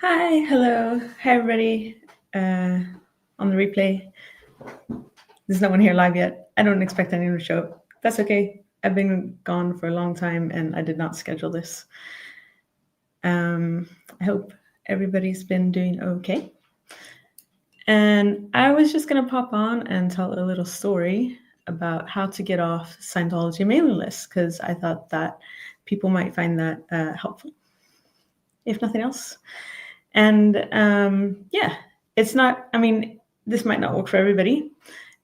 Hi, hello. Hi, everybody. On the replay. There's no one here live yet. I don't expect anyone to show up. That's okay. I've been gone for a long time and I did not schedule this. I hope everybody's been doing okay. And I was just going to pop on and tell a little story about how to get off Scientology mailing list because I thought that people might find that helpful, if nothing else. And yeah, it's not, I mean, this might not work for everybody,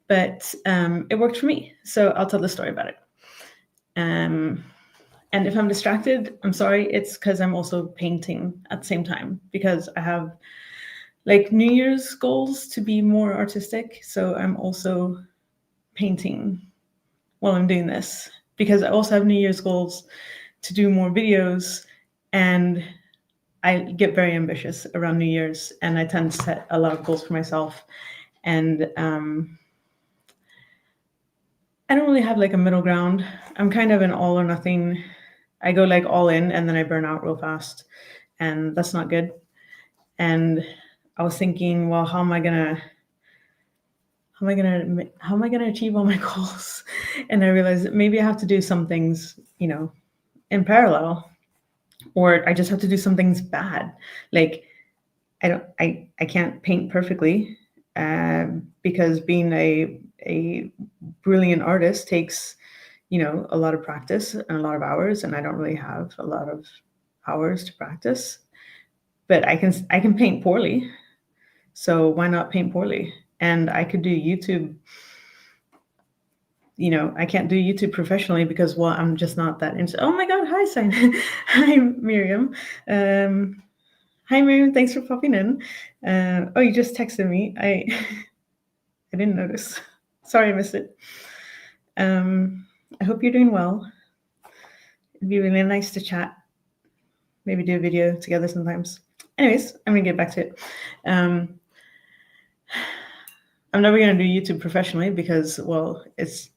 but it worked for me. So I'll tell the story about it. And if I'm distracted, I'm sorry. It's because I'm also painting at the same time because I have like New Year's goals to be more artistic. So I'm also painting while I'm doing this because I also have New Year's goals to do more videos, and I get very ambitious around New Year's, and I tend to set a lot of goals for myself. And I don't really have like a middle ground. I'm kind of an all or nothing. I go like all in and then I burn out real fast, and that's not good. And I was thinking, well, how am I gonna achieve all my goals? And I realized that maybe I have to do some things, in parallel, or I just have to do some things bad. Like I can't paint perfectly because being a brilliant artist takes, a lot of practice and a lot of hours, and I don't really have a lot of hours to practice. But I can paint poorly, so why not paint poorly? And I could do YouTube. I can't do YouTube professionally because, well, I'm just not that into. Oh my God! Hi, Simon. Hi, Miriam. Hi, Miriam. Thanks for popping in. Oh, you just texted me. I didn't notice. Sorry, I missed it. I hope you're doing well. It'd be really nice to chat. Maybe do a video together sometimes. Anyways, I'm gonna get back to it. I'm never gonna do YouTube professionally because, well, it's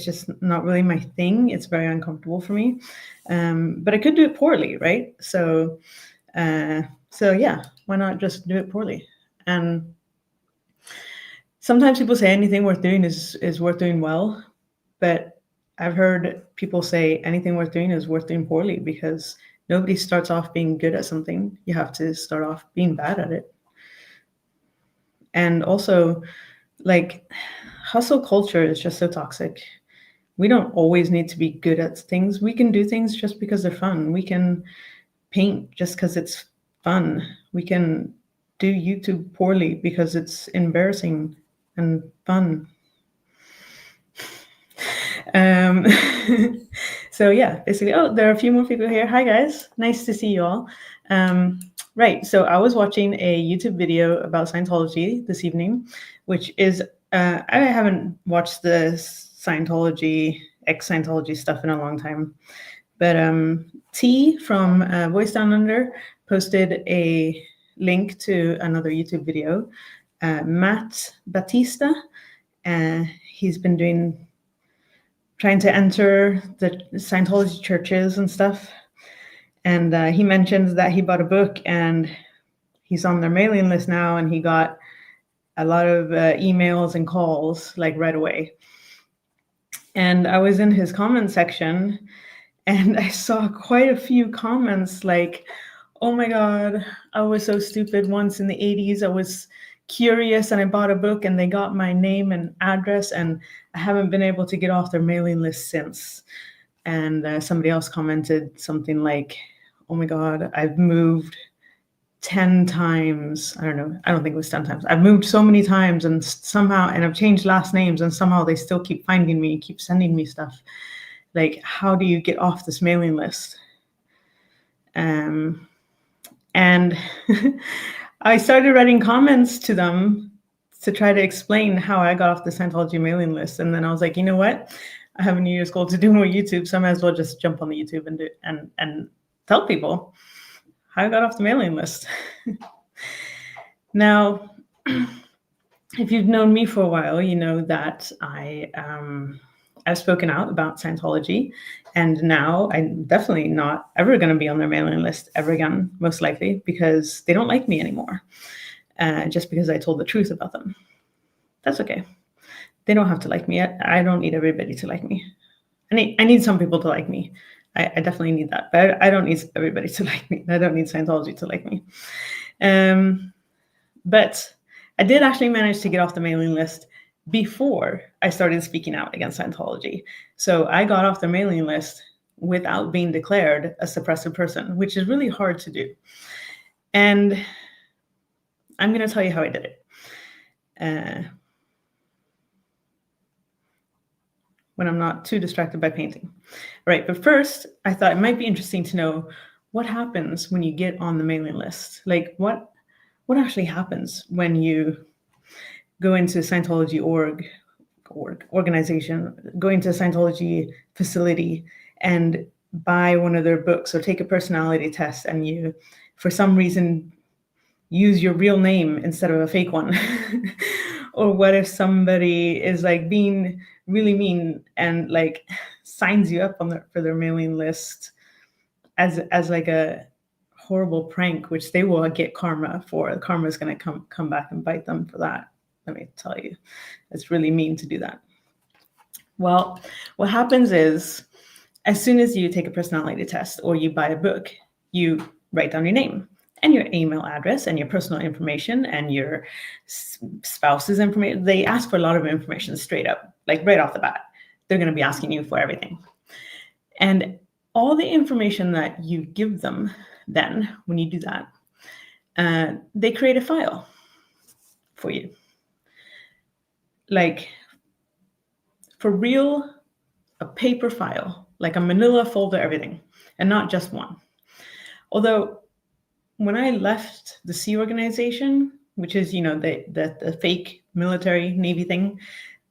just not really my thing. It's very uncomfortable for me. But I could do it poorly, right? So yeah, why not just do it poorly? And sometimes people say anything worth doing is worth doing well, but I've heard people say anything worth doing is worth doing poorly because nobody starts off being good at something. You have to start off being bad at it. And also, like, hustle culture is just so toxic. We don't always need to be good at things. We can do things just because they're fun. We can paint just because it's fun. We can do YouTube poorly because it's embarrassing and fun. So yeah, basically, there are a few more people here. Hi guys, nice to see you all. Right, so I was watching a YouTube video about Scientology this evening, which is, I haven't watched the ex-Scientology stuff in a long time, but T from Voice Down Under posted a link to another YouTube video. Matt Batista, he's been trying to enter the Scientology churches and stuff. And he mentions that he bought a book and he's on their mailing list now, and he got a lot of emails and calls like right away. And I was in his comment section and I saw quite a few comments like, oh my God, I was so stupid once in the 80s. I was curious and I bought a book and they got my name and address and I haven't been able to get off their mailing list since. And somebody else commented something like, oh my God, I've moved 10 times. I don't know. I don't think it was 10 times. I've moved so many times and I've changed last names and somehow they still keep finding me, keep sending me stuff. Like, how do you get off this mailing list? And I started writing comments to them to try to explain how I got off the Scientology mailing list. And then I was like, you know what? I have a New Year's goal to do more YouTube, so I might as well just jump on the YouTube and do and tell people how I got off the mailing list. Now, if you've known me for a while, you know that I I've spoken out about Scientology, and now I'm definitely not ever going to be on their mailing list ever again, most likely, because they don't like me anymore, just because I told the truth about them. That's okay. They don't have to like me. I don't need everybody to like me. I need some people to like me. I definitely need that, but I don't need everybody to like me. I don't need Scientology to like me. But I did actually manage to get off the mailing list before I started speaking out against Scientology. So I got off the mailing list without being declared a suppressive person, which is really hard to do. And I'm going to tell you how I did it. When I'm not too distracted by painting. Right, but first, I thought it might be interesting to know what happens when you get on the mailing list. Like, what actually happens when you go into Scientology organization, go into a Scientology facility and buy one of their books or take a personality test, and you, for some reason, use your real name instead of a fake one? Or what if somebody is like being really mean and like signs you up on for their mailing list as like a horrible prank, which they will get karma for. Karma is going to come back and bite them for that. Let me tell you, it's really mean to do that. Well, what happens is, as soon as you take a personality test or you buy a book, you write down your name and your email address and your personal information and your spouse's information. They ask for a lot of information straight up, like right off the bat. They're going to be asking you for everything. And all the information that you give them then, when you do that, they create a file for you. Like, for real, a paper file, like a manila folder, everything, and not just one. Although, when I left the Sea Organization, which is, the fake military Navy thing,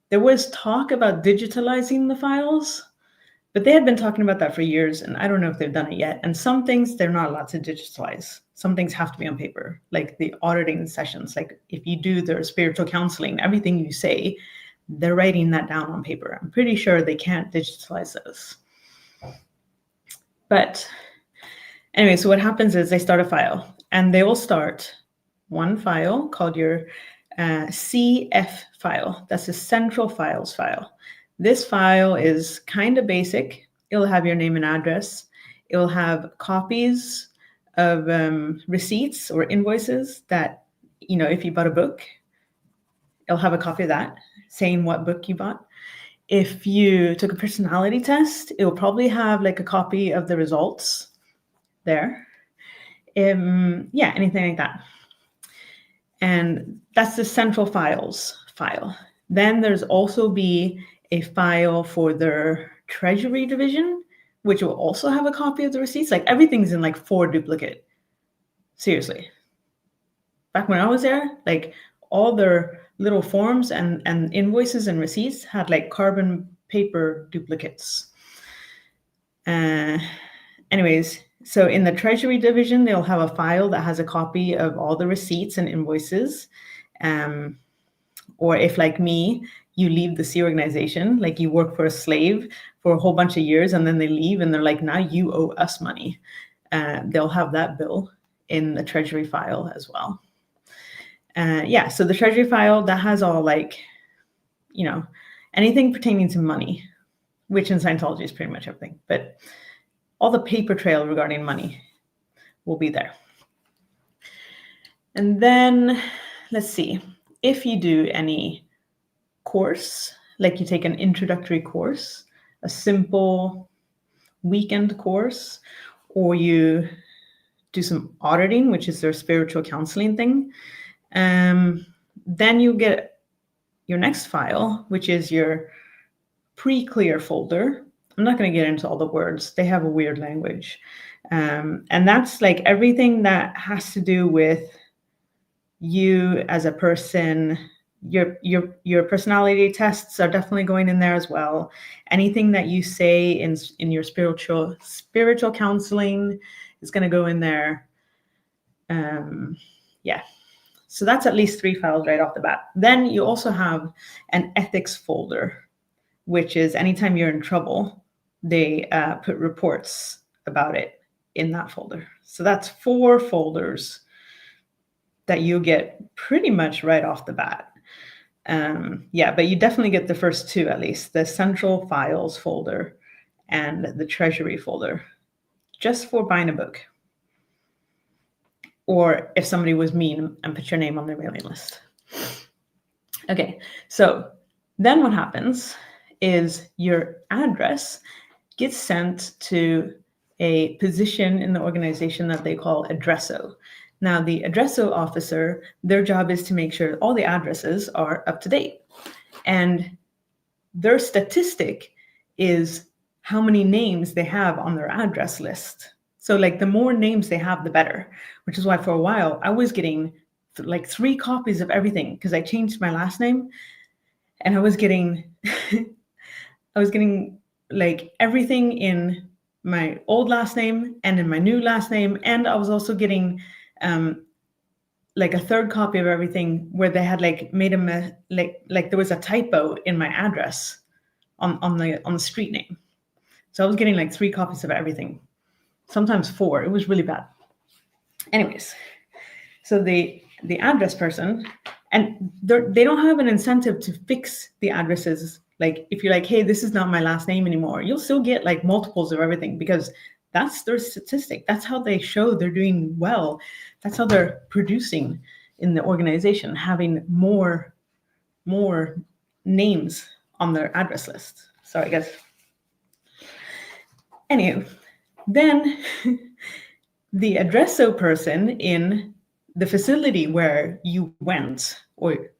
there was talk about digitalizing the files, but they had been talking about that for years, and I don't know if they've done it yet. And some things they're not allowed to digitalize. Some things have to be on paper, like the auditing sessions. Like if you do their spiritual counseling, everything you say, they're writing that down on paper. I'm pretty sure they can't digitalize those. But anyway, so what happens is they start a file, and they will start one file called your CF file. That's the Central Files file. This file is kind of basic. It'll have your name and address. It'll have copies of receipts or invoices that, if you bought a book, it'll have a copy of that saying what book you bought. If you took a personality test, it will probably have like a copy of the results there. Anything like that. And that's the Central Files file. Then there's also be a file for their Treasury division, which will also have a copy of the receipts. Like everything's in like 4 duplicate. Seriously. Back when I was there, like all their little forms and invoices and receipts had like carbon paper duplicates. Anyways, so in the Treasury division, they'll have a file that has a copy of all the receipts and invoices. Or if, like me, you leave the Sea Organization, like you work for a slave for a whole bunch of years and then they leave and they're like, now you owe us money. They'll have that bill in the Treasury file as well. So the Treasury file, that has all like, anything pertaining to money, which in Scientology is pretty much everything. But all the paper trail regarding money will be there. And then, let's see, if you do any course, like you take an introductory course, a simple weekend course, or you do some auditing, which is their spiritual counseling thing, then you get your next file, which is your pre-clear folder. I'm not going to get into all the words. They have a weird language. And that's like everything that has to do with you as a person. Your personality tests are definitely going in there as well. Anything that you say in your spiritual counseling is going to go in there. So that's at least 3 files right off the bat. Then you also have an ethics folder. which is anytime you're in trouble, they put reports about it in that folder. So that's 4 folders that you get pretty much right off the bat. Yeah, but you definitely get the first 2 at least, the central files folder and the treasury folder, just for buying a book. Or if somebody was mean and put your name on their mailing list. Okay, so then what happens is your address gets sent to a position in the organization that they call addresso. Now, the addresso officer, their job is to make sure all the addresses are up to date. And their statistic is how many names they have on their address list. So like the more names they have, the better, which is why for a while I was getting like 3 copies of everything because I changed my last name, and I was getting like everything in my old last name and in my new last name, and I was also getting like a 3rd copy of everything where they had like made like there was a typo in my address on the street name. So I was getting like 3 copies of everything, sometimes 4. It was really bad. Anyways, so the address person, and they don't have an incentive to fix the addresses. Like if you're like, hey, this is not my last name anymore, you'll still get like multiples of everything because that's their statistic. That's how they show they're doing well. That's how they're producing in the organization, having more names on their address list. Sorry, guys. Anyway, then the addresso person in the facility where you went or,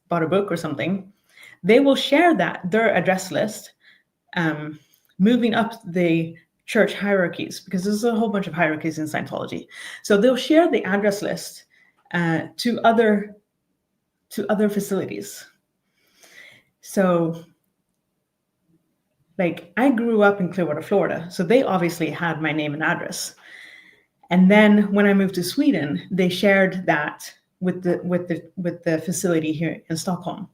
bought a book or something, they will share their address list, moving up the church hierarchies, because there's a whole bunch of hierarchies in Scientology. So they'll share the address list to other facilities. So like I grew up in Clearwater, Florida, so they obviously had my name and address. And then when I moved to Sweden, they shared that with the facility here in Stockholm.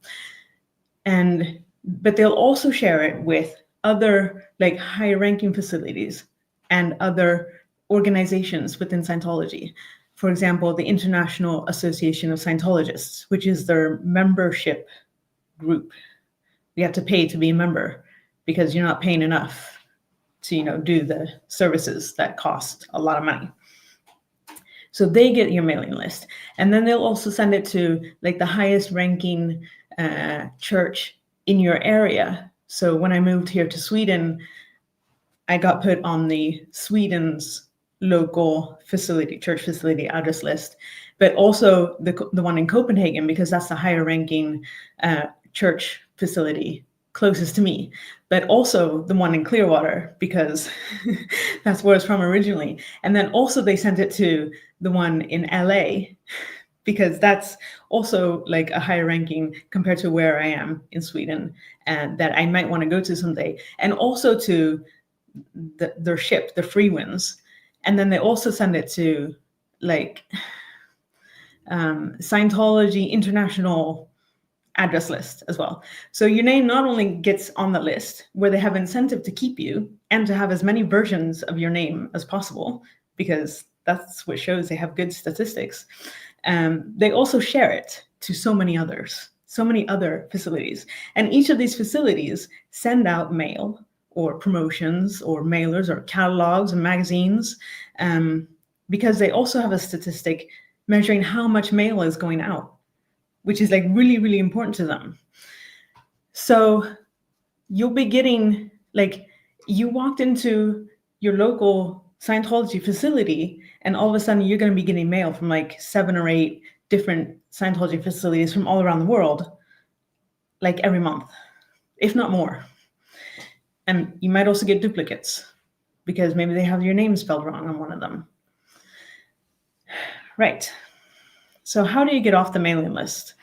But they'll also share it with other like high-ranking facilities and other organizations within Scientology. For example, the International Association of Scientologists, which is their membership group. You have to pay to be a member because you're not paying enough to, do the services that cost a lot of money. So they get your mailing list. And then they'll also send it to like the highest ranking church in your area. So when I moved here to Sweden, I got put on the Sweden's local church facility address list, but also the one in Copenhagen, because that's the higher ranking church facility closest to me, but also the one in Clearwater, because that's where it's from originally. And then also they sent it to the one in LA, because that's also like a higher ranking compared to where I am in Sweden, and that I might want to go to someday. And also to their ship, the Free Winds. And then they also send it to like Scientology International address list as well. So your name not only gets on the list where they have incentive to keep you and to have as many versions of your name as possible, because that's what shows they have good statistics. They also share it to so many other facilities. And each of these facilities send out mail or promotions or mailers or catalogs and magazines, because they also have a statistic measuring how much mail is going out, which is like really, really important to them. So you'll be getting, like, you walked into your local Scientology facility and all of a sudden you're going to be getting mail from like 7 or 8 different Scientology facilities from all around the world, like every month, if not more. And you might also get duplicates because maybe they have your name spelled wrong on one of them. Right. So how do you get off the mailing list?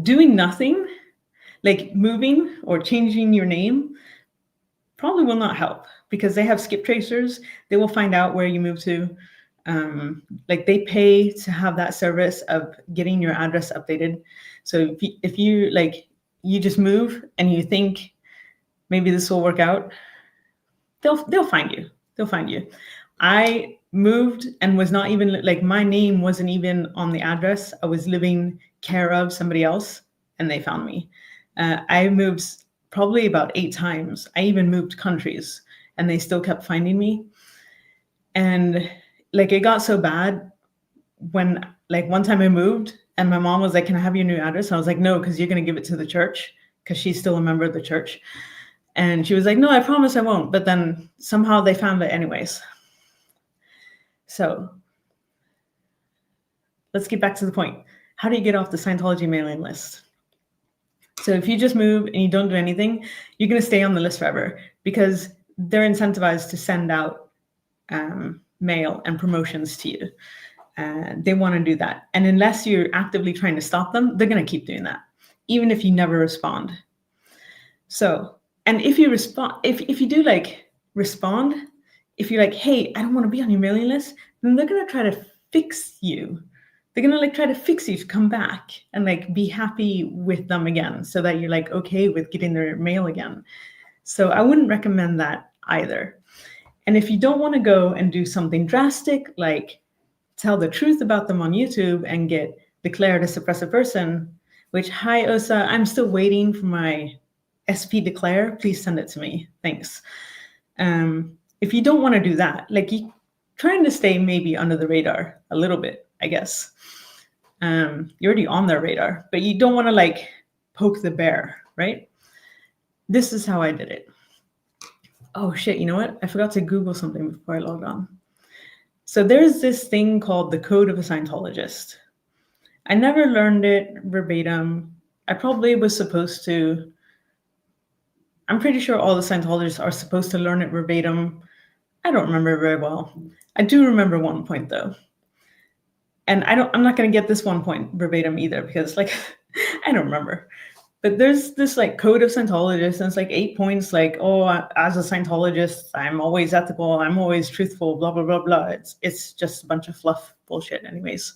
Doing nothing, like moving or changing your name, probably will not help, because they have skip tracers. They will find out where you moved to. Like they pay to have that service of getting your address updated. So if you like, you just move and you think maybe this will work out, they'll find you. They'll find you. I moved and was not even like, my name wasn't even on the address. I was living care of somebody else, and they found me. I moved probably about 8 times. I even moved countries, and they still kept finding me. And like, it got so bad when, like, one time I moved and my mom was like, "Can I have your new address?" And I was like, "No, because you're going to give it to the church," because she's still a member of the church. And she was like, "No, I promise I won't." But then somehow they found it anyways. So let's get back to the point. How do you get off the Scientology mailing list? So if you just move and you don't do anything, you're going to stay on the list forever, because they're incentivized to send out mail and promotions to you. They want to do that. And unless you're actively trying to stop them, they're going to keep doing that, even if you never respond. So, and if you respond, if you do like respond, if you're like, "Hey, I don't want to be on your mailing list," then they're going to try to fix you. They're going to like try to fix you to come back and like be happy with them again, so that you're like okay with getting their mail again. So I wouldn't recommend that either. And if you don't want to go and do something drastic, like tell the truth about them on YouTube and get declared a suppressive person, which, hi Osa, I'm still waiting for my SP declare. Please send it to me. Thanks. If you don't want to do that, like, you trying to stay maybe under the radar a little bit, I guess. You're already on their radar, but you don't want to like poke the bear, right? This is how I did it. Oh shit, you know what? I forgot to Google something before I logged on. So there's this thing called the Code of a Scientologist. I never learned it verbatim. I probably was supposed to. I'm pretty sure all the Scientologists are supposed to learn it verbatim. I don't remember very well. I do remember one point though. And I'm not going to get this one point verbatim either, because like, I don't remember. But there's this like Code of Scientologists, and it's like 8 points, like, oh, as a Scientologist, I'm always ethical, I'm always truthful, blah, blah, blah, blah. It's just a bunch of fluff bullshit anyways.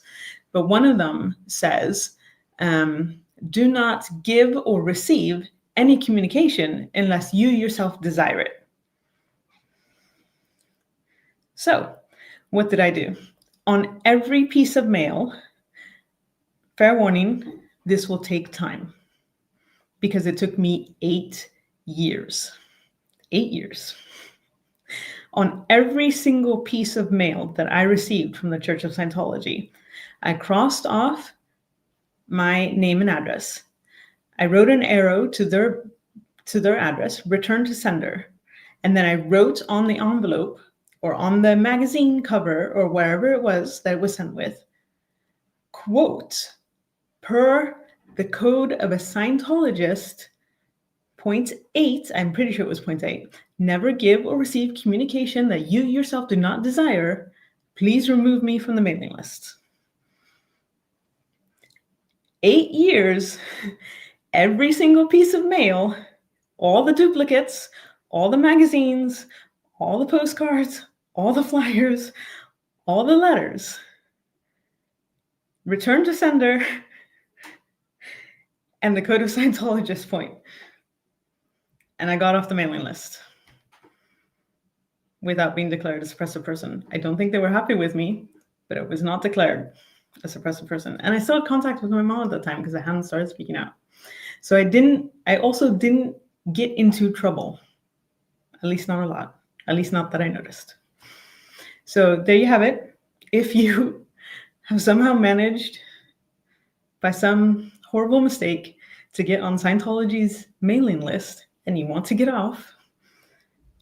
But one of them says, do not give or receive any communication unless you yourself desire it. So what did I do? On every piece of mail, fair warning, this will take time, because it took me 8 years. 8 years. On every single piece of mail that I received from the Church of Scientology, I crossed off my name and address. I wrote an arrow to their address, return to sender, and then I wrote on the envelope or on the magazine cover or wherever it was that it was sent with, quote, per the Code of a Scientologist, point 8, I'm pretty sure it was point 8, never give or receive communication that you yourself do not desire. Please remove me from the mailing list. 8 years, every single piece of mail, all the duplicates, all the magazines, all the postcards, all the flyers, all the letters, return to sender, and the Code of Scientologist point. And I got off the mailing list without being declared a suppressive person. I don't think they were happy with me, but it was not declared a suppressive person. And I still had contact with my mom at the time because I hadn't started speaking out. So I also didn't get into trouble, at least not a lot, at least not that I noticed. So there you have it. If you have somehow managed by some horrible mistake to get on Scientology's mailing list and you want to get off,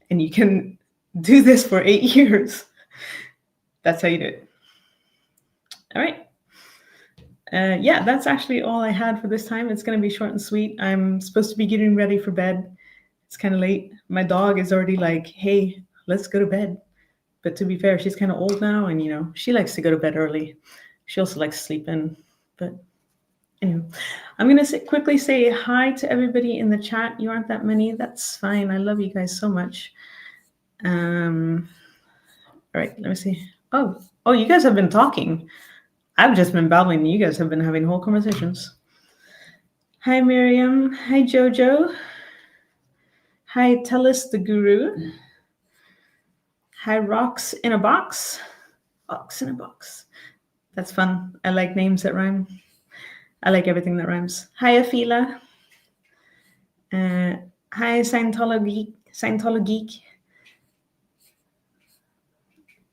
and you can do this for 8 years, that's how you do it. All right. Yeah, that's actually all I had for this time. It's going to be short and sweet. I'm supposed to be getting ready for bed. It's kind of late. My dog is already like, hey, let's go to bed. But to be fair, she's kind of old now, and, you know, she likes to go to bed early. She also likes to sleep in. But anyway, I'm going to quickly say hi to everybody in the chat. You aren't that many. That's fine. I love you guys so much. All right, let me see. Oh, you guys have been talking. I've just been babbling. You guys have been having whole conversations. Hi, Miriam. Hi, Jojo. Hi, Telus the Guru. Hi, Rocks in a Box. Box in a Box. That's fun. I like names that rhyme. I like everything that rhymes. Hi, Afila. Hi, Scientology. Scientology.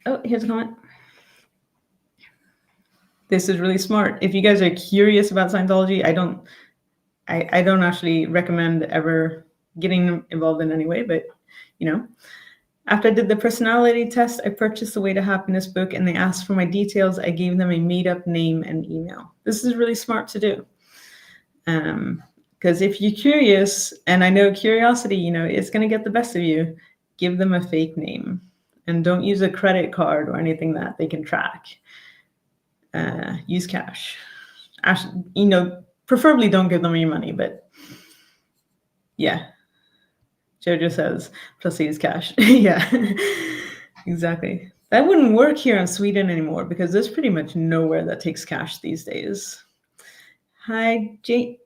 Oh, here's a comment. This is really smart. If you guys are curious about Scientology, I don't actually recommend ever getting involved in any way, but you know, after I did the personality test, I purchased the Way to Happiness book and they asked for my details. I gave them a made-up name and email. This is really smart to do. Because if you're curious, and I know curiosity, it's going to get the best of you, give them a fake name. And don't use a credit card or anything that they can track. Use cash. Preferably don't give them your money, but yeah. Jojo says, plus use cash. Yeah, exactly. That wouldn't work here in Sweden anymore because there's pretty much nowhere that takes cash these days. Hi, Jamie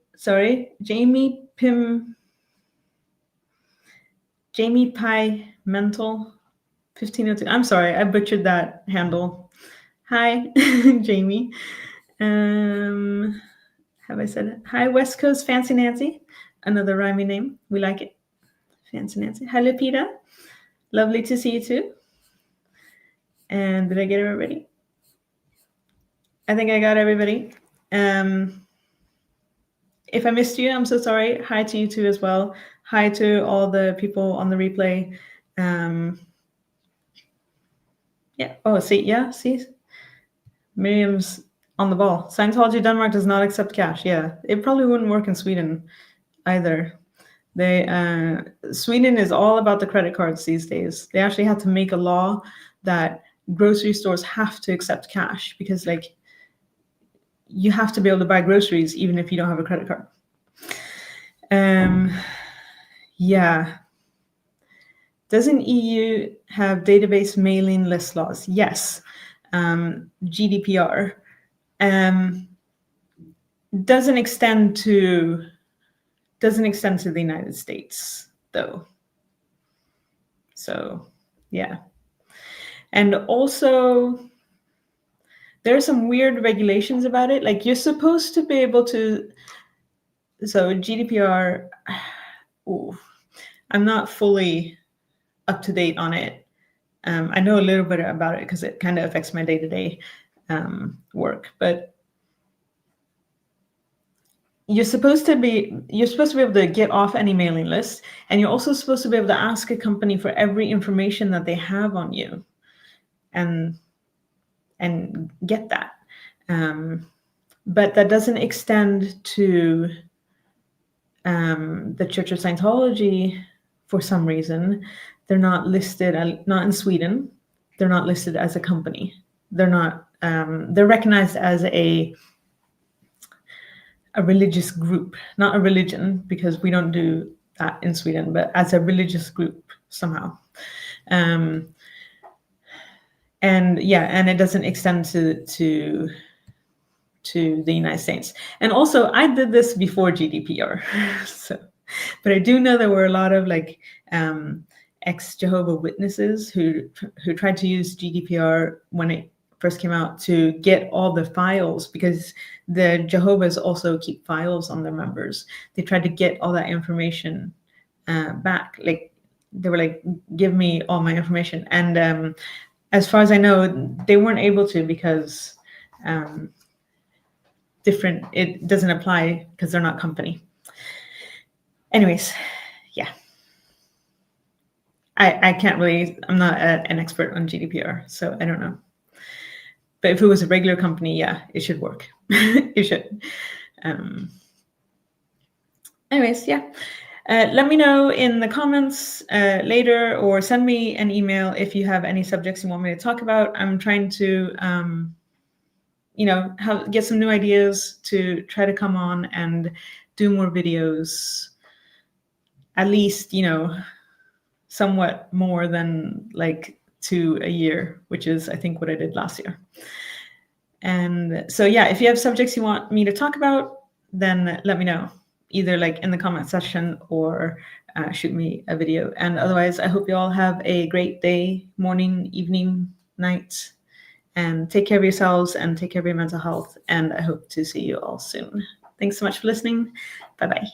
Pie Mental 1502. I'm sorry, I butchered that handle. Hi, Jamie. Have I said it? Hi, West Coast Fancy Nancy. Another rhyming name. We like it. Fancy Nancy. Hi, Lupita. Lovely to see you too. And did I get everybody? I think I got everybody. If I missed you, I'm so sorry. Hi to you too as well. Hi to all the people on the replay. Yeah. Oh, see? Miriam's on the ball. Scientology Denmark does not accept cash. Yeah. It probably wouldn't work in Sweden either. Sweden is all about the credit cards these days. They actually had to make a law that grocery stores have to accept cash because you have to be able to buy groceries even if you don't have a credit card. Yeah. Doesn't EU have database mailing list laws? Yes. GDPR doesn't extend to the United States though. So yeah. And also there are some weird regulations about it. Like you're supposed to be able to, so GDPR, I'm not fully up to date on it. I know a little bit about it because it kind of affects my day-to-day work, but you're supposed to be able to get off any mailing list, and you're also supposed to be able to ask a company for every information that they have on you and get that. But that doesn't extend to the Church of Scientology. For some reason, they're not listed, not in Sweden. They're not listed as a company. They're not. They're recognized as a religious group, not a religion, because we don't do that in Sweden, but as a religious group somehow. And it doesn't extend to the United States. And also, I did this before GDPR, but I do know there were a lot of ex-Jehovah Witnesses who tried to use GDPR when it first came out to get all the files, because the Jehovah's also keep files on their members. They tried to get all that information back. They were like, give me all my information. And as far as I know, they weren't able to because it doesn't apply because they're not company. Anyways, yeah. I can't really, I'm not an expert on GDPR, so I don't know. But if it was a regular company, yeah, it should work. It should. Anyways, yeah. Let me know in the comments later, or send me an email if you have any subjects you want me to talk about. I'm trying to, get some new ideas to try to come on and do more videos. At least, somewhat more than 2 a year, which is, I think, what I did last year. And so, yeah, if you have subjects you want me to talk about, then let me know. either like in the comment section or shoot me a video. And otherwise, I hope you all have a great day, morning, evening, night, and take care of yourselves and take care of your mental health. And I hope to see you all soon. Thanks so much for listening. Bye-bye.